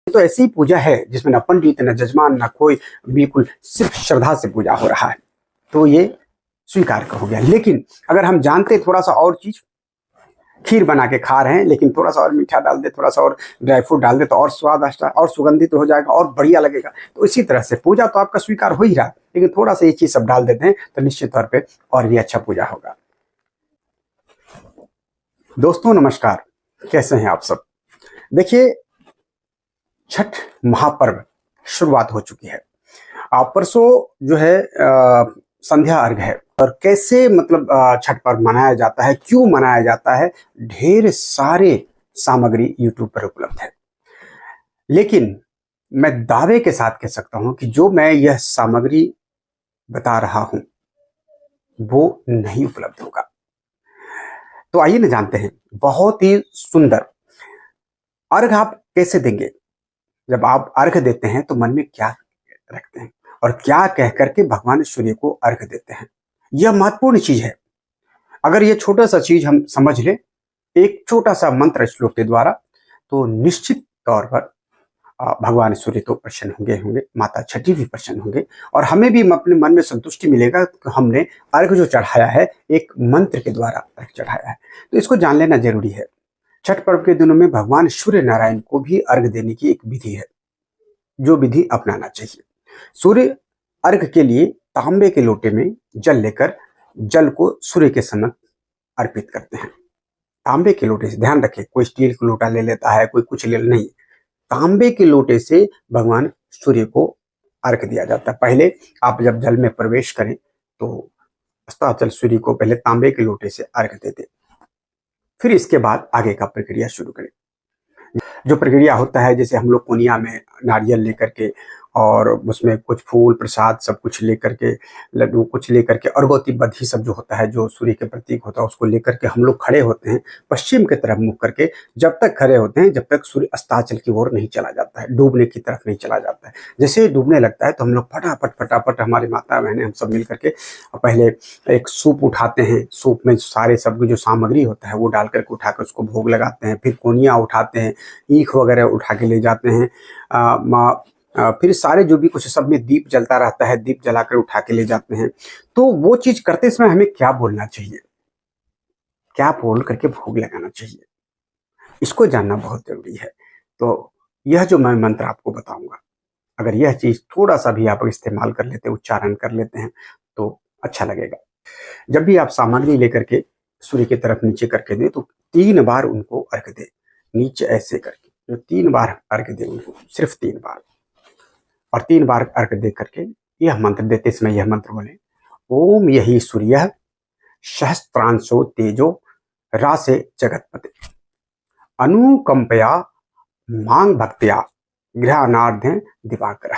तो ऐसी पूजा है जिसमें न पंडित न जजमान न कोई, बिल्कुल सिर्फ श्रद्धा से पूजा हो रहा है, तो ये स्वीकार हो गया। लेकिन अगर हम जानते थोड़ा सा और चीज, खीर बना के खा रहे हैं लेकिन थोड़ा सा और मीठा डाल दे, थोड़ा सा और ड्राई फ्रूट डाल दे तो और स्वाद अच्छा और सुगंधित हो जाएगा और बढ़िया लगेगा। तो इसी तरह से पूजा तो आपका स्वीकार हो ही रहा है, लेकिन थोड़ा सा ये चीज सब डाल देते हैं तो निश्चित तौर पे और भी अच्छा पूजा होगा। दोस्तों नमस्कार, कैसे हैं आप सब। देखिए, छठ महापर्व शुरुआत हो चुकी है। परसों जो है संध्या अर्घ है। और कैसे मतलब छठ पर्व मनाया जाता है, क्यों मनाया जाता है, ढेर सारे सामग्री यूट्यूब पर उपलब्ध है। लेकिन मैं दावे के साथ कह सकता हूं कि जो मैं यह सामग्री बता रहा हूं वो नहीं उपलब्ध होगा। तो आइए न जानते हैं, बहुत ही सुंदर अर्घ आप कैसे देंगे। जब आप अर्घ देते हैं तो मन में क्या रखते हैं और क्या कह करके भगवान सूर्य को अर्घ देते हैं, यह महत्वपूर्ण चीज है। अगर यह छोटा सा चीज हम समझ लें, एक छोटा सा मंत्र श्लोक के द्वारा, तो निश्चित तौर पर भगवान सूर्य तो प्रसन्न होंगे, माता छठी भी प्रसन्न होंगे और हमें भी अपने मन में संतुष्टि मिलेगा कि हमने अर्घ जो चढ़ाया है एक मंत्र के द्वारा अर्घ चढ़ाया है। तो इसको जान लेना जरूरी है। छठ पर्व के दिनों में भगवान सूर्य नारायण को भी अर्घ देने की एक विधि है, जो विधि अपनाना चाहिए। सूर्य अर्घ के लिए तांबे के लोटे में जल लेकर जल को सूर्य के समक्ष अर्पित करते हैं। तांबे के लोटे से, ध्यान रखें, कोई स्टील का लोटा ले लेता है, कोई कुछ ले नहीं, तांबे के लोटे से भगवान सूर्य को अर्घ दिया जाता है। पहले आप जब जल में प्रवेश करें तो अस्ताचल सूर्य को पहले तांबे के लोटे से अर्घ देते, फिर इसके बाद आगे का प्रक्रिया शुरू करें। जो प्रक्रिया होता है, जैसे हम लोग कोनिया में नारियल लेकर के और उसमें कुछ फूल प्रसाद सब कुछ लेकर के, लड्डू कुछ लेकर के, अर्घोती बधी सब जो होता है, जो सूर्य के प्रतीक होता है, उसको लेकर के हम लोग खड़े होते हैं पश्चिम की तरफ मुख करके। जब तक खड़े होते हैं जब तक सूर्य अस्ताचल की ओर नहीं चला जाता है, डूबने की तरफ नहीं चला जाता है। जैसे ही डूबने लगता है तो हम लोग फटाफट फटाफट, हमारी माता बहनें हम सब मिल करके पहले एक सूप उठाते हैं। सूप में सारे सब जो सामग्री होता है वो डाल करके उठा कर उसको भोग लगाते हैं। फिर कोनिया उठाते हैं, ईख वगैरह उठा के ले जाते हैं। फिर सारे जो भी कुछ सब में दीप जलता रहता है, दीप जलाकर उठा के ले जाते हैं। तो वो चीज करते समय हमें क्या बोलना चाहिए, क्या बोल करके भोग लगाना चाहिए, इसको जानना बहुत जरूरी है। तो यह जो मैं मंत्र आपको बताऊंगा, अगर यह चीज थोड़ा सा भी आप इस्तेमाल कर लेते, उच्चारण कर लेते हैं तो अच्छा लगेगा। जब भी आप सामग्री लेकर के सूर्य की तरफ नीचे करके दे तो 3 बार उनको अर्घ दे, नीचे ऐसे करके, जो 3 बार अर्घ दे उनको, सिर्फ 3 बार। और 3 बार अर्घ दे करके यह मंत्र देते समय यह मंत्र बोले, ओम यही सूर्य सहस्त्रांशो तेजो रासे जगतपते अनुकंपया मांग भक्त्या गृहानार्ध दिवाकर।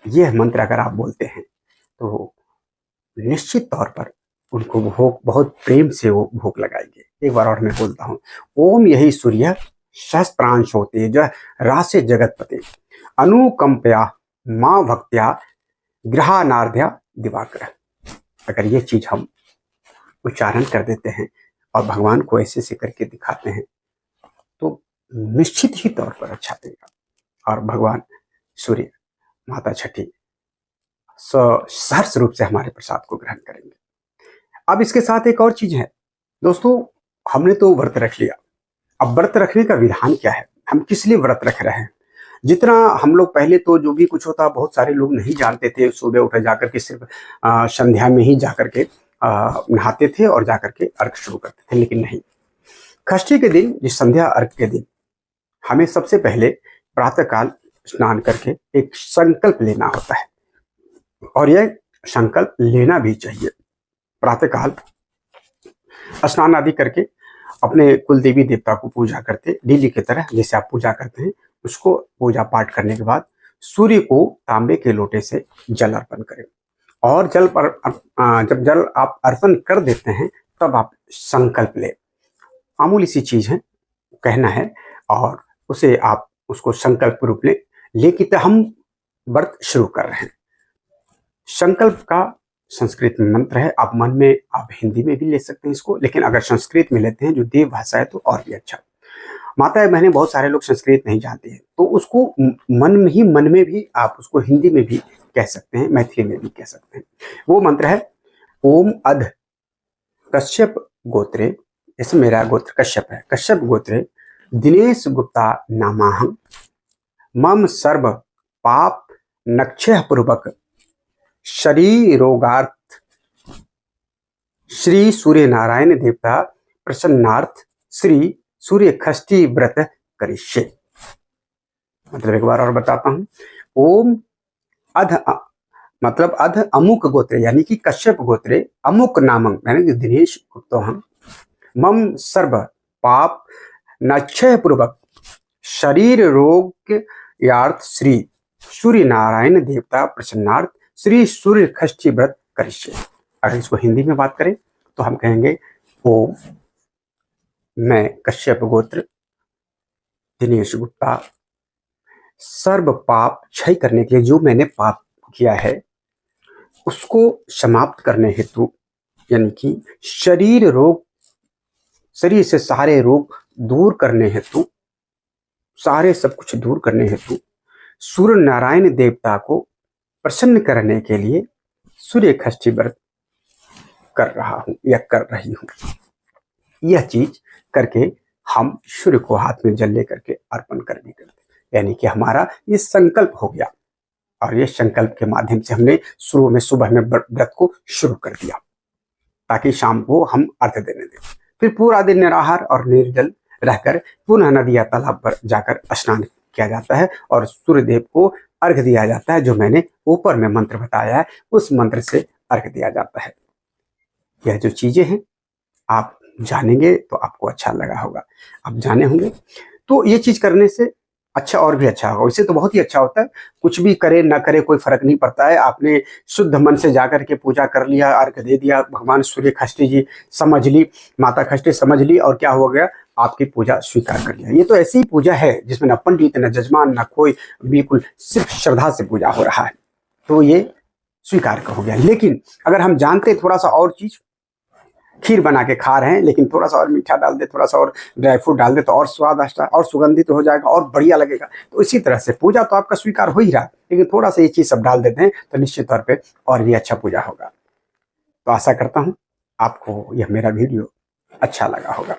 यह मंत्र अगर आप बोलते हैं तो निश्चित तौर पर उनको भोग बहुत प्रेम से वो भोग लगाएंगे। एक बार और मैं बोलता हूँ, ओम यही सूर्य सहस्त्रांशो तेज रासे जगतपते अनुकंपया मां भक्त्या गृहानार्ध्या दिवाकर। अगर ये चीज हम उच्चारण कर देते हैं और भगवान को ऐसे से करके दिखाते हैं तो निश्चित ही तौर पर अच्छा देगा और भगवान सूर्य, माता छठी सहर्ष रूप से हमारे प्रसाद को ग्रहण करेंगे। अब इसके साथ एक और चीज है दोस्तों, हमने तो व्रत रख लिया। अब व्रत रखने का विधान क्या है, हम किस लिए व्रत रख रहे हैं। जितना हम लोग पहले तो जो भी कुछ होता, बहुत सारे लोग नहीं जानते थे, सुबह उठे जाकर के सिर्फ संध्या में ही जाकर के नहाते थे और जाकर के अर्घ शुरू करते थे। लेकिन नहीं, षष्ठी के दिन, जिस संध्या अर्घ के दिन, हमें सबसे पहले प्रातःकाल स्नान करके एक संकल्प लेना होता है और यह संकल्प लेना भी चाहिए। प्रातःकाल स्नान आदि करके अपने कुल देवी देवता को पूजा करते, डेली की तरह जैसे आप पूजा करते हैं, उसको पूजा पाठ करने के बाद सूर्य को तांबे के लोटे से जल अर्पण करें। और जल पर जब जल आप अर्पण कर देते हैं तब आप संकल्प ले, मामूली सी चीज है, कहना है और उसे आप उसको संकल्प रूप ले लेके तो हम व्रत शुरू कर रहे हैं। संकल्प का संस्कृत में मंत्र है, आप मन में, आप हिंदी में भी ले सकते हैं इसको, लेकिन अगर संस्कृत में लेते हैं जो देव भाषा है तो और भी अच्छा। माताएं बहनें बहुत सारे लोग संस्कृत नहीं जानते हैं, तो उसको मन में भी आप उसको हिंदी में भी कह सकते हैं, मैथिली में भी कह सकते हैं। वो मंत्र है ओम अध कश्यप गोत्रे, जैसे मेरा गोत्र कश्यप है, कश्यप गोत्रे दिनेश गुप्ता नामाहं मम सर्व पाप नक्षय पूर्वक शरीरोगार्थ श्री सूर्य नारायण देवता प्रसन्नार्थ श्री सूर्य खष्टी व्रत करिष्ये। मतलब एक बार और बताता हूं, ओम अध मतलब अध अमुक गोत्रे यानी कि कश्यप गोत्रे अमुक नामक यानी कि दिनेश गुप्तोहम मम सर्व पाप नक्षय पूर्वक शरीर रोग यार्थ श्री सूर्य नारायण देवता प्रसन्नार्थ श्री सूर्य खष्टी व्रत करिष्ये। अगर इसको हिंदी में बात करें तो हम कहेंगे ओम मैं कश्यप गोत्र दिनेश गुप्ता सर्व पाप क्षय करने के लिए, जो मैंने पाप किया है उसको समाप्त करने हेतु, यानी कि शरीर रोग, शरीर से सारे रोग दूर करने हेतु, सारे सब कुछ दूर करने हेतु सूर्य नारायण देवता को प्रसन्न करने के लिए सूर्य खष्टी व्रत कर रहा हूं या कर रही हूं। यह चीज करके हम सूर्य को हाथ में जल लेकर के अर्पण कर भी करते, यानी कि हमारा ये संकल्प हो गया, और ये संकल्प के माध्यम से हमने शुरू में सुबह में व्रत को शुरू कर दिया ताकि शाम को हम अर्घ देने दें। फिर पूरा दिन निराहार और निर्जल रहकर पुनः नदी या तालाब पर जाकर स्नान किया जाता है और सूर्य देव को अर्घ दिया जाता है। जो मैंने ऊपर में मंत्र बताया है उस मंत्र से अर्घ दिया जाता है। यह जो चीजें हैं आप जानेंगे तो आपको अच्छा लगा होगा, आप जाने होंगे तो ये चीज करने से अच्छा और भी अच्छा होगा। इससे तो बहुत ही अच्छा होता है, कुछ भी करे ना करे कोई फर्क नहीं पड़ता है। आपने शुद्ध मन से जाकर के पूजा कर लिया, अर्घ दे दिया, भगवान सूर्य खष्टी जी समझ ली, माता खष्टी समझ ली, और क्या हो गया, आपकी पूजा स्वीकार कर लिया। ये तो ऐसी ही पूजा है जिसमें न पंडित न जजमान न कोई, बिल्कुल सिर्फ श्रद्धा से पूजा हो रहा है, तो ये स्वीकार हो गया। लेकिन अगर हम जानते थोड़ा सा और चीज, खीर बना के खा रहे हैं लेकिन थोड़ा सा और मीठा डाल दे, थोड़ा सा और ड्राई फ्रूट डाल दे तो और स्वाद अच्छा और सुगंधित हो जाएगा और बढ़िया लगेगा। तो इसी तरह से पूजा तो आपका स्वीकार हो ही रहा है, लेकिन थोड़ा सा ये चीज सब डाल देते हैं तो निश्चित तौर पे और भी अच्छा पूजा होगा। तो आशा करता हूँ आपको यह मेरा वीडियो अच्छा लगा होगा,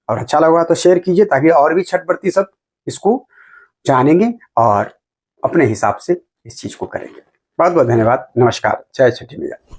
और अच्छा लगा तो शेयर कीजिए ताकि और भी छठ व्रती सब इसको जानेंगे और अपने हिसाब से इस चीज को करेंगे। बहुत बहुत धन्यवाद। नमस्कार। जय छठी मैया।